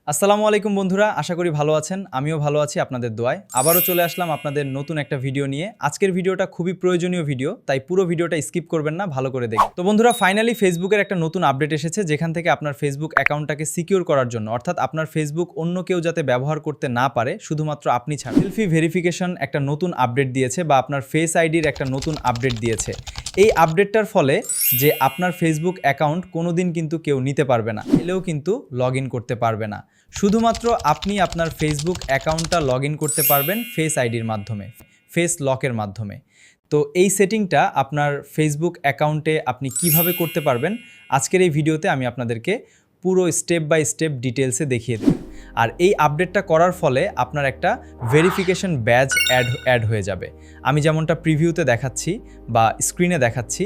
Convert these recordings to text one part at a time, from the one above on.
আসসালামু আলাইকুম বন্ধুরা, আশা করি ভালো আছেন। আমিও ভালো আছি আপনাদের দোয়ায়। আবারও চলে আসলাম আপনাদের নতুন একটা ভিডিও নিয়ে। আজকের ভিডিওটা খুবই প্রয়োজনীয় ভিডিও, তাই পুরো ভিডিওটা স্কিপ করবেন না, ভালো করে দেখুন। তো বন্ধুরা, ফাইনালি ফেসবুকের একটা নতুন আপডেট এসেছে, যেখান থেকে আপনার ফেসবুক অ্যাকাউন্টটাকে সিকিউর করার জন্য, অর্থাৎ আপনার ফেসবুক অন্য কেউ যাতে ব্যবহার করতে না পারে, শুধুমাত্র আপনি ছাড়া সেলফি ভেরিফিকেশন একটা নতুন আপডেট দিয়েছে, বা আপনার ফেস আইডির একটা নতুন আপডেট দিয়েছে। এই আপডেটটার ফলে যে আপনার ফেসবুক অ্যাকাউন্ট কোনোদিন কিন্তু কেউ নিতে পারবে না, এলেও কিন্তু লগ ইন করতে পারবে না। শুধুমাত্র আপনি আপনার ফেসবুক অ্যাকাউন্টটা লগ ইন করতে পারবেন ফেস আইডির মাধ্যমে, ফেস লকের মাধ্যমে। তো এই সেটিংটা আপনার ফেসবুক অ্যাকাউন্টে আপনি কিভাবে করতে পারবেন, আজকের এই ভিডিওতে আমি আপনাদেরকে পুরো স্টেপ বাই স্টেপ ডিটেলসে দেখিয়ে দেব। আর এই আপডেটটা করার ফলে আপনার একটা ভেরিফিকেশন ব্যাজ অ্যাড হয়ে যাবে। আমি যেমনটা প্রিভিউতে দেখাচ্ছি বা স্ক্রিনে দেখাচ্ছি,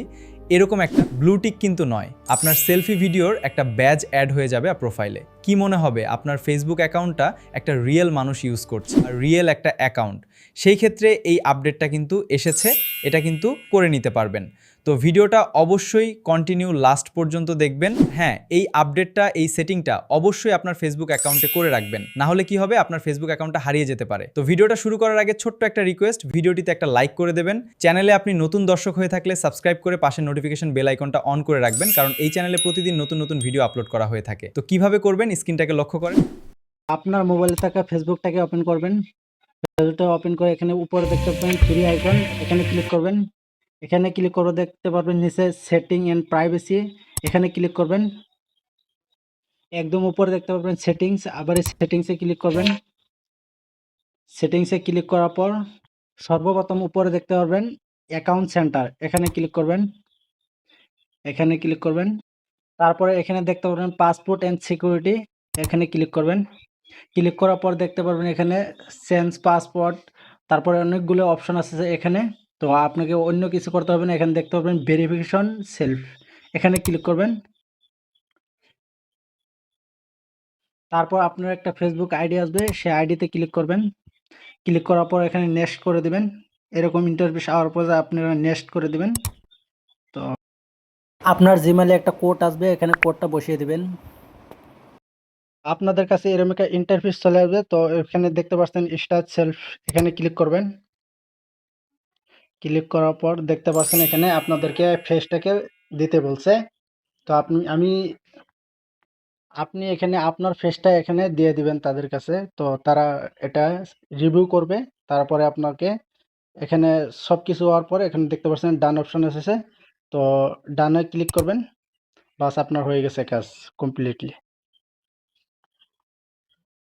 এরকম একটা ব্লু টিক কিন্তু নয়, আপনার সেলফি ভিডিওর একটা ব্যাজ অ্যাড হয়ে যাবে প্রোফাইলে। কি মনে হবে আপনার ফেসবুক অ্যাকাউন্টটা একটা রিয়েল মানুষ ইউজ করছে, আর রিয়েল একটা অ্যাকাউন্ট। সেই ক্ষেত্রে এই আপডেটটা কিন্তু এসেছে, এটা কিন্তু করে নিতে পারবেন। তো ভিডিওটা অবশ্যই কন্টিনিউ লাস্ট পর্যন্ত দেখবেন। হ্যাঁ, এই আপডেটটা, এই সেটিংটা অবশ্যই আপনার ফেসবুক অ্যাকাউন্টে করে রাখবেন, না হলে কি হবে, আপনার ফেসবুক অ্যাকাউন্টটা হারিয়ে যেতে পারে। তো ভিডিওটা শুরু করার আগে ছোট্ট একটা রিকোয়েস্ট, ভিডিওটিতে একটা লাইক করে দেবেন। চ্যানেলে আপনি নতুন দর্শক হয়ে থাকলে সাবস্ক্রাইব করে পাশের নোটিফিকেশন বেল আইকনটা অন করে রাখবেন, কারণ এই চ্যানেলে প্রতিদিন নতুন নতুন ভিডিও আপলোড করা হয়ে থাকে। তো কিভাবে করবেন, স্ক্রিনটাকে লক্ষ্য করেন। আপনার মোবাইলে থাকা ফেসবুকটাকে ওপেন করবেন। ফেসবুকটা ওপেন করে এখানে উপরে দেখতে পাবেন থ্রি আইকন, এখানে ক্লিক করবেন। এখানে ক্লিক করে দেখতে পারবেন নিচে সেটিং এন্ড প্রাইভেসি, এখানে ক্লিক করবেন। একদম উপরে দেখতে পাবেন সেটিংস, আবার এই সেটিংসে ক্লিক করবেন। সেটিংসে ক্লিক করার পর সর্বপ্রথম উপরে দেখতে পারবেন অ্যাকাউন্ট সেন্টার, এখানে ক্লিক করবেন। এখানে ক্লিক করবেন, তারপরে এখানে দেখতে পারবেন পাসপোর্ট এন্ড সিকিউরিটি, এখানে ক্লিক করবেন। ক্লিক করার পর দেখতে পারবেন এখানে চেঞ্জ পাসপোর্ট, তারপরে অনেকগুলো অপশন আছে এখানে। তো আপনাকে অন্য কিছু করতে হবে না, এখানে দেখতে পাবেন ভেরিফিকেশন সেলফ, এখানে ক্লিক করবেন। তারপর আপনার একটা ফেসবুক আইডি আসবে, সেই আইডিতে ক্লিক করবেন। ক্লিক করার পর এখানে নেক্সট করে দিবেন। এরকম ইন্টারফেস আওয়ার পর আপনারা নেক্সট করে দিবেন। তো আপনার জিমেলে একটা কোড আসবে, এখানে কোডটা বসিয়ে দিবেন। আপনাদের কাছে এরকম একটা ইন্টারফেস চলে আসবে। তো এখানে দেখতে পাচ্ছেন স্টার্ট সেলফ, এখানে ক্লিক করবেন। ক্লিক করার পর দেখতে পাচ্ছেন এখানে আপনাদেরকে ফেসটাকে দিতে বলছে। তো আপনি এখানে আপনার ফেসটা এখানে দিয়ে দিবেন তাদের কাছে। তো তারা এটা রিভিউ করবে, তারপরে আপনাকে এখানে সবকিছু হওয়ার পরে এখানে দেখতে পাচ্ছেন ডান অপশন এসেছে। তো ডানে ক্লিক করবেন, বাস আপনার হয়ে গেছে কাজ কমপ্লিটলি।